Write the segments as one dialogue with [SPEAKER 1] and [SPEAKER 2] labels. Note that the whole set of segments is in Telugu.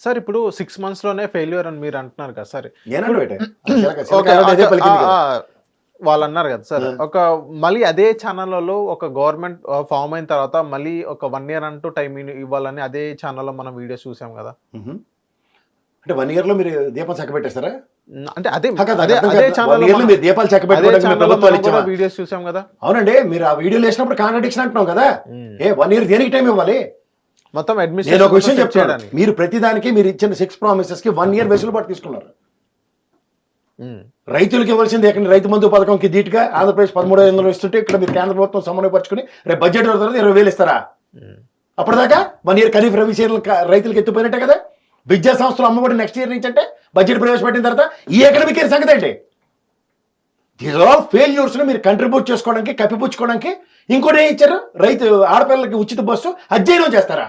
[SPEAKER 1] సార్ ఇప్పుడు 6 మంత్స్‌లోనే ఫెయిల్యూర్ అని మీరు అంటున్నారు కదా సార్.
[SPEAKER 2] నేనండి బేట
[SPEAKER 1] ఓకే. వాళ్ళన్నారు కదా సార్. మళ్ళీ అదే ఛానల్‌లలో ఒక గవర్నమెంట్ ఫార్మ్ అయిన తర్వాత మళ్ళీ ఒక 1 ఇయర్ అంటూ టైమ్ ఇవ్వాలని అదే ఛానల్‌లో మనం వీడియోస్ చూసాం కదా!
[SPEAKER 2] అంటే 1 ఇయర్‌లో మీరు దీపం చక్కబెట్టేస్తారా?
[SPEAKER 1] అంటే అదే
[SPEAKER 2] అదే ఛానల్‌లో
[SPEAKER 1] మీరు
[SPEAKER 2] దీపాలు చక్కబెట్టుకోవడానికి
[SPEAKER 1] వీడియోస్ చూసాం కదా!
[SPEAKER 2] అవునండి. మీరు ఆ వీడియోలు వేసినప్పుడు కాంట్రడిక్షన్ అంటున్నాం కదా! 1 ఇయర్ దేనికి టైం ఇవ్వాలి?
[SPEAKER 1] మొత్తం
[SPEAKER 2] నేను
[SPEAKER 1] అడ్మినిస్ట్రేషన్
[SPEAKER 2] ఒక విషయం చెప్తాను. మీరు ప్రతిదానికి మీరు ఇచ్చిన 6 ప్రామిసెస్‌కి 1 ఇయర్ వెసులుబాటు తీసుకున్నారు. రైతులకు ఇవ్వాల్సింది ఎక్కడ రైతు బంధు పథకంకి ధీటుగా ఆంధ్రప్రదేశ్ 13,500 ఇస్తుంటే ఇక్కడ మీరు కేంద్ర ప్రభుత్వం సమన్వయపరుచుకుని రేపు బడ్జెట్ తర్వాత 20,000 ఇస్తారా? అప్పటిదాకా 1 ఇయర్ ఖరీఫ్ రబీ సీజన్ రైతులకు ఎత్తుపోయినట్టే కదా. విద్యా సంస్థలు అమ్మఒడి నెక్స్ట్ ఇయర్ నుంచి అంటే బడ్జెట్ ప్రవేశపెట్టిన తర్వాత ఈ ఎకడమిక్ ఇయర్ సంగతి ఏంటి? దీస్ ఆర్ ఆల్ ఫెయిల్యూర్స్ మీరు కంట్రిబ్యూట్ చేసుకోవడానికి కప్పిపుచ్చుకోవడానికి ఇంకోటి ఏం ఇచ్చారు? రైతు ఆడపిల్లలకి ఉచిత బస్సు అధ్యయనం చేస్తారా?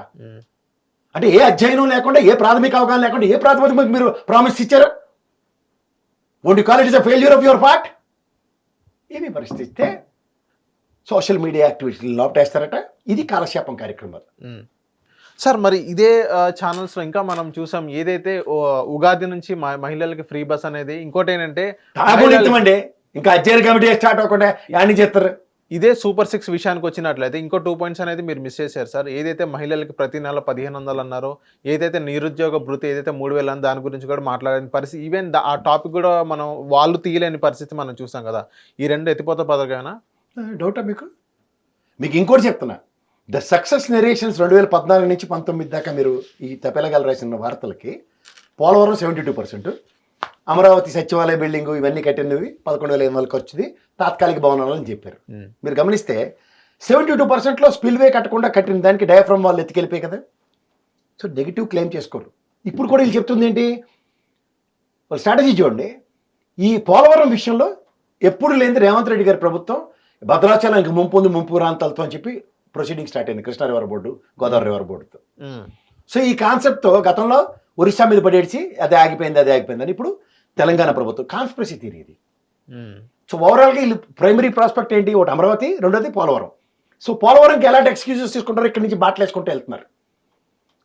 [SPEAKER 2] అంటే ఏ అధ్యయనం లేకుండా ఏ ప్రాథమిక అవగాహన లేకుండా ఏ ప్రాతిపదిక మీరు ప్రామిస్ ఇచ్చారు? Won't you call it is a failure of your part? ఏమి పరిస్థితి ఇస్తే సోషల్ మీడియా యాక్టివిటీలు లోపటేస్తారట. ఇది కాలక్షేపం కార్యక్రమాలు.
[SPEAKER 1] సార్ మరి ఇదే ఛానల్స్‌లో ఇంకా మనం చూసాం ఏదైతే ఉగాది నుంచి మహిళలకి ఫ్రీ బస్ అనేది ఇంకోటి ఏంటంటే
[SPEAKER 2] తాగునిద్దామండి. ఇంకా అధ్యయన కమిటీ స్టార్ట్ అవ్వకుండా యాన్ని చేస్తారు.
[SPEAKER 1] ఇదే సూపర్ 6 విషయానికి వచ్చినట్లయితే ఇంకో 2 పాయింట్స్ అనేది మీరు మిస్ చేశారు సార్. ఏదైతే మహిళలకి ప్రతి నెల 1,500 అన్నారో, ఏదైతే నిరుద్యోగ భృతి ఏదైతే 3,000 అని దాని గురించి కూడా మాట్లాడని పరిస్థితి, ఈవెన్ ఆ టాపిక్ కూడా మనం వాళ్ళు తీయలేని పరిస్థితి మనం చూసాం కదా. ఈ 2 ఎత్తిపోత పథకమేనా?
[SPEAKER 2] డౌటా మీకు? మీకు ఇంకోటి చెప్తున్నా. ద సక్సెస్ నెరేషన్స్ 2014 నుంచి 19 దాకా మీరు ఈ తపెలగాలు రాసిన వార్తలకి పోలవరం 72%, అమరావతి సచివాలయ బిల్డింగ్ ఇవన్నీ కట్టినవి 11,500 ఖర్చుది, తాత్కాలిక భవనాలు అని చెప్పారు. మీరు గమనిస్తే 72%లో స్పిల్వే కట్టకుండా కట్టిన దానికి డయాఫ్రమ్ వాళ్ళు ఎత్తుకెళ్ళిపోయి కదా. సో నెగిటివ్ క్లెయిమ్ చేసుకోరు. ఇప్పుడు కూడా వీళ్ళు చెప్తుంది ఏంటి? వాళ్ళ స్ట్రాటజీ చూడండి. ఈ పోలవరం విషయంలో ఎప్పుడు లేని రేవంత్ రెడ్డి గారి ప్రభుత్వం భద్రాచలం ఇంక ముంపు ప్రాంతాలతో అని చెప్పి ప్రొసీడింగ్ స్టార్ట్ అయింది. Krishna river board, Godavari river బోర్డుతో. సో ఈ కాన్సెప్ట్తో గతంలో ఒరిస్సా మీద పడేసి అది ఆగిపోయింది అని ఇప్పుడు తెలంగాణ ప్రభుత్వం కాన్స్పిరసీ థియరీ ఇది. సో ఓవరాల్గా వీళ్ళు ప్రైమరీ ప్రాస్పెక్ట్ ఏంటి? ఒకటి అమరావతి, రెండోది పోలవరం. సో పోలవరంకి ఎలాంటి ఎక్స్క్యూజెస్ తీసుకుంటారో ఇక్కడి నుంచి బాటలు వేసుకుంటూ వెళ్తున్నారు.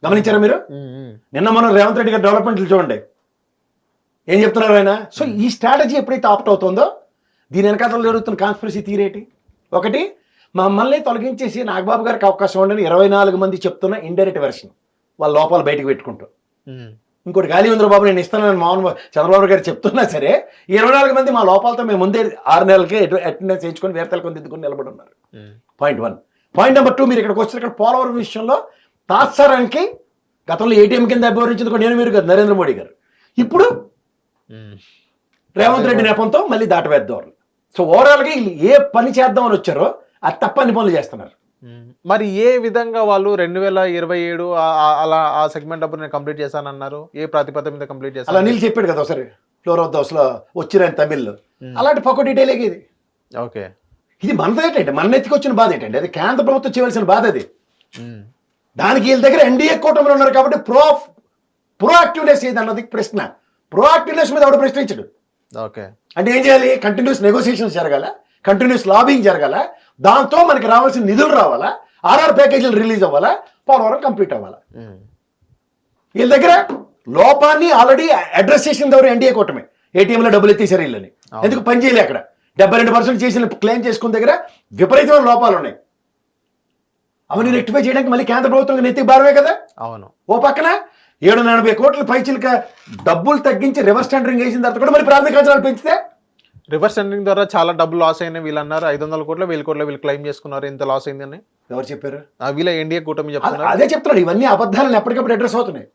[SPEAKER 2] గమనించారా మీరు? నిన్న మనం రేవంత్ రెడ్డి గారి డెవలప్మెంట్లు చూడండి ఏం చెప్తున్నారు ఆయన. సో ఈ స్ట్రాటజీ ఎప్పుడైతే ఆప్ట్ అవుతుందో దీని వెనకాతలు జరుగుతున్న కాన్స్పిరసీ థియరీ ఏంటి? ఒకటి, మమ్మల్ని తొలగించేసి నాగబాబు గారికి అవకాశం ఉండని 24 మంది చెప్తున్న ఇండైరెక్ట్ వెర్షన్, వాళ్ళ లోపాలు బయటకు పెట్టుకుంటూ. ఇంకోటి, గాలి చంద్రబాబు నేను ఇస్తానని చంద్రబాబు గారు చెప్తున్నా సరే 24 మంది మా లోపాలతో మేము ముందే 6 నెలలకి అటెండెన్స్ వేయించుకొని వేర్తలు దిద్దుకొని నిలబడి ఉన్నారు. పాయింట్ 1. పాయింట్ నెంబర్ 2, మీరు ఇక్కడికి వచ్చిన పోలవరం విషయంలో తాత్సారానికి గతంలో ఏటీఎం కింద అభివర్ణించింది కూడా నేను, మీరు కదా, నరేంద్ర మోడీ గారు. ఇప్పుడు రేవంత్ రెడ్డి నెపంతో మళ్ళీ దాటవేద్దాం. సో ఓవరాల్గా వీళ్ళు ఏ పని చేద్దామని వచ్చారో అది తప్పని పనులు చేస్తున్నారు.
[SPEAKER 1] మరి ఏ విధంగా వాళ్ళు 2027 అలా ఆ సెగ్మెంట్ అప్పుడు నేను కంప్లీట్ చేశానన్నారు? ఏ ప్రాతిపదిక మీద కంప్లీట్ చేశాను?
[SPEAKER 2] అలా నీళ్ళు చెప్పాడు కదా ఒకసారి ఫ్లోర్ ఆఫ్ ద హౌస్లో వచ్చిరని తమిళ్లో. అలాంటి పక్క డీటెయిల్ ఇది.
[SPEAKER 1] ఓకే,
[SPEAKER 2] ఇది మనది ఏంటంటే మన నెత్తికి వచ్చిన బాధ ఏంటంటే అది కేంద్ర ప్రభుత్వం చేయవలసిన బాధ అది. దానికి వీళ్ళ దగ్గర ఎన్డీఏ కూటమిలో ఉన్నారు కాబట్టి ప్రోయాక్టివ్నెస్ ఏది అన్నది ప్రశ్న. ప్రోయాక్టివ్నెస్ మీద ఎవడు ప్రశ్నించడు.
[SPEAKER 1] ఓకే,
[SPEAKER 2] అంటే ఏం చేయాలి? కంటిన్యూస్ నెగోసియేషన్స్ జరగాల, కంటిన్యూస్ లాబింగ్ జరగాల, దాంతో మనకి రావాల్సిన నిధులు రావాలా, ఆర్ఆర్ ప్యాకేజీలు రిలీజ్ అవ్వాలా, పోలవరం కంప్లీట్ అవ్వాలా. వీళ్ళ దగ్గర లోపాన్ని ఆల్రెడీ అడ్రస్ చేసిన ఎవరు? ఎన్డీఏ కూటమి. ఏటీఎంలో డబ్బులు ఎత్తేసారు వీళ్ళని. ఎందుకు పని చేయలే? అక్కడ 72% చేసిన క్లెయిమ్ చేసుకున్న దగ్గర విపరీతమైన లోపాలు ఉన్నాయి. అవన్నీ రెక్టిఫై చేయడానికి మళ్ళీ కేంద్ర ప్రభుత్వం నెత్తికి భారమే కదా.
[SPEAKER 1] అవును.
[SPEAKER 2] ఓ పక్కన 780 కోట్ల పైచిలక డబ్బులు తగ్గించి రివర్స్ టెండరింగ్ వేసిన తర్వాత కూడా మరి ప్రాథమిక అంచనాలు పెంచితే
[SPEAKER 1] రివర్స్ టెండరింగ్ ద్వారా చాలా డబ్బులు లాస్ అయినాయి వీళ్ళు అన్నారు. 500 కోట్లు 1000 కోట్లు వీళ్ళు క్లెయిమ్ చేసుకున్నారు. ఇంత లాస్ అయిందని
[SPEAKER 2] ఎవరు చెప్పారు?
[SPEAKER 1] వీళ్ళ ఎన్డీఏ కూటమి చెప్తున్నారు.
[SPEAKER 2] అదే చెప్తున్నాడు. ఇవన్నీ అబద్ధాలను ఎప్పటికప్పుడు అడ్రస్ అవుతున్నాయి.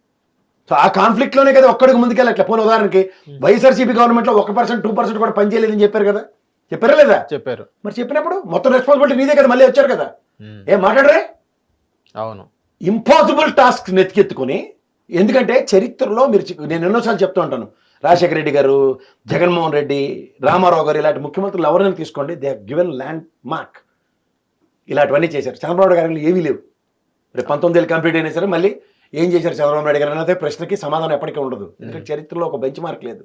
[SPEAKER 2] సో ఆ కాన్ఫ్లిక్ట్ లోనే కదా ఒక్కడికి ముందుకెళ్ళట్లే. పోనీ ఉదాహరణకి వైఎస్ఆర్సీపీ గవర్నమెంట్ లో 1%, 2% కూడా పనిచేయలేదని చెప్పారు కదా. చెప్పారా లేదా?
[SPEAKER 1] చెప్పారు.
[SPEAKER 2] మరి చెప్పినప్పుడు మొత్తం రెస్పాన్సిబిలిటీ నీదే కదా. మళ్ళీ వచ్చారు కదా. ఏం మాట్లాడరే?
[SPEAKER 1] అవును.
[SPEAKER 2] ఇంపాసిబుల్ టాస్క్ నెత్తికెత్తుకుని. ఎందుకంటే చరిత్రలో నేను ఎన్నోసార్లు చెప్తూ ఉంటాను, రాజశేఖర రెడ్డి గారు, జగన్మోహన్ రెడ్డి, రామారావు గారు ఇలాంటి ముఖ్యమంత్రులు ఎవరైనా తీసుకోండి, they have given land mark. ఇలాంటివన్నీ చేశారు. చంద్రబాబు నాయుడు గారు ఏమీ లేవు. రేపు 19 ఏళ్ళు కంప్లీట్ అయినా సరే మళ్ళీ ఏం చేశారు చంద్రబాబు నాయుడు గారు అన్నదే ప్రశ్నకి సమాధానం ఎప్పటికీ ఉండదు. ఎందుకంటే చరిత్రలో ఒక బెంచ్ మార్క్ లేదు.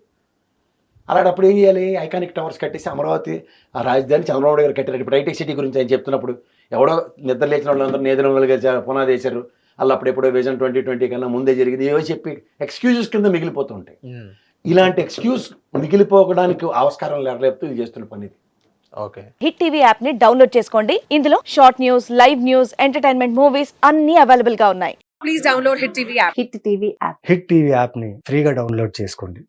[SPEAKER 2] అలాంటప్పుడు ఏం చేయాలి? ఐకానిక్ టవర్స్ కట్టేసి అమరావతి ఆ రాజధాని చంద్రబాబు నాయుడు గారు కట్టారు. ఇప్పుడు హైటెక్ సిటీ గురించి ఆయన చెప్తున్నప్పుడు ఎవడో నిద్ర లేచిన వాళ్ళందరూ నేదన పునాది వేశారు. అలా అప్పుడెప్పుడో విజన్ 2020 కన్నా ముందే జరిగింది ఏవో చెప్పి ఎక్స్క్యూజెస్ కింద మిగిలిపోతుంటాయి. ఇలాంటి ఎక్స్క్యూజ్ మిగిలిపోవడానికి ఆస్కారం లేకపోతే ఇది చేస్తున్న పని ఇది.
[SPEAKER 1] ఓకే.
[SPEAKER 3] హిట్ టీవీ యాప్ ని డౌన్లోడ్ చేసుకోండి. ఇందులో short news, live news, entertainment movies అన్ని అవైలబుల్ గా ఉన్నాయి.
[SPEAKER 4] Please download Hit TV app.
[SPEAKER 3] Hit TV app.
[SPEAKER 5] Hit TV యాప్ని ఫ్రీగా డౌన్లోడ్ చేసుకోండి.